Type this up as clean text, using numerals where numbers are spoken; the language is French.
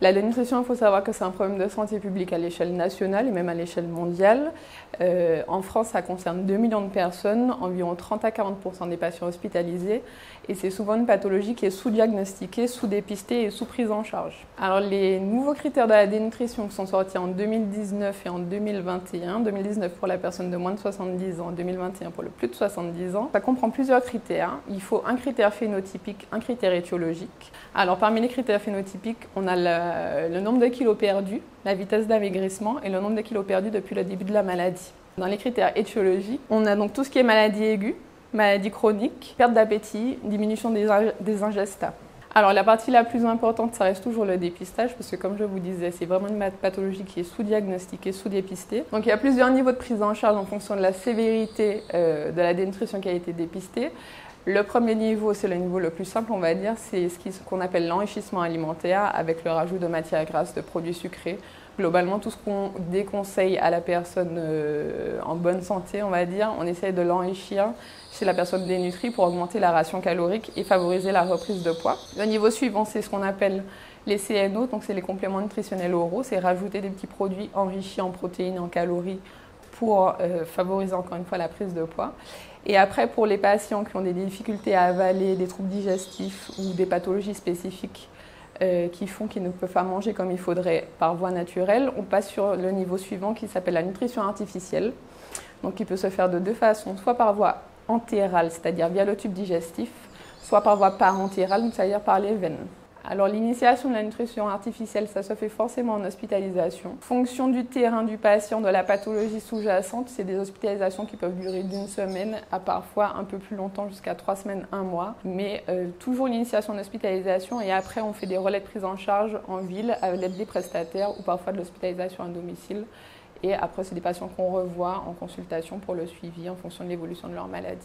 La dénutrition, il faut savoir que c'est un problème de santé publique à l'échelle nationale et même à l'échelle mondiale. En France, ça concerne 2 millions de personnes, environ 30 à 40% des patients hospitalisés. Et c'est souvent une pathologie qui est sous-diagnostiquée, sous-dépistée et sous-prise en charge. Alors les nouveaux critères de la dénutrition qui sont sortis en 2019 et en 2021, 2019 pour la personne de moins de 70 ans, 2021 pour le plus de 70 ans, ça comprend plusieurs critères. Il faut un critère phénotypique, un critère étiologique. Alors parmi les critères phénotypiques, on a le nombre de kilos perdus, la vitesse d'amaigrissement et le nombre de kilos perdus depuis le début de la maladie. Dans les critères étiologiques, on a donc tout ce qui est maladie aiguë, maladie chronique, perte d'appétit, diminution des ingestats. Alors la partie la plus importante, ça reste toujours le dépistage, parce que comme je vous disais, c'est vraiment une pathologie qui est sous-diagnostiquée, sous-dépistée. Donc il y a plusieurs niveaux de prise en charge en fonction de la sévérité de la dénutrition qui a été dépistée. Le premier niveau, c'est le niveau le plus simple, on va dire, c'est ce qu'on appelle l'enrichissement alimentaire avec le rajout de matières grasses, de produits sucrés. Globalement, tout ce qu'on déconseille à la personne en bonne santé, on va dire, on essaye de l'enrichir chez la personne dénutrie pour augmenter la ration calorique et favoriser la reprise de poids. Le niveau suivant, c'est ce qu'on appelle les CNO, donc c'est les compléments nutritionnels oraux, c'est rajouter des petits produits enrichis en protéines et en calories pour favoriser encore une fois la prise de poids. Et après, pour les patients qui ont des difficultés à avaler, des troubles digestifs ou des pathologies spécifiques qui font qu'ils ne peuvent pas manger comme il faudrait par voie naturelle, on passe sur le niveau suivant qui s'appelle la nutrition artificielle. Donc qui peut se faire de deux façons, soit par voie entérale, c'est-à-dire via le tube digestif, soit par voie parentérale, c'est-à-dire par les veines. Alors l'initiation de la nutrition artificielle, ça se fait forcément en hospitalisation. En fonction du terrain du patient, de la pathologie sous-jacente, c'est des hospitalisations qui peuvent durer d'une semaine à parfois un peu plus longtemps, jusqu'à 3 semaines, 1 mois. Mais toujours l'initiation d'hospitalisation et après on fait des relais de prise en charge en ville à l'aide des prestataires ou parfois de l'hospitalisation à domicile. Et après, c'est des patients qu'on revoit en consultation pour le suivi en fonction de l'évolution de leur maladie.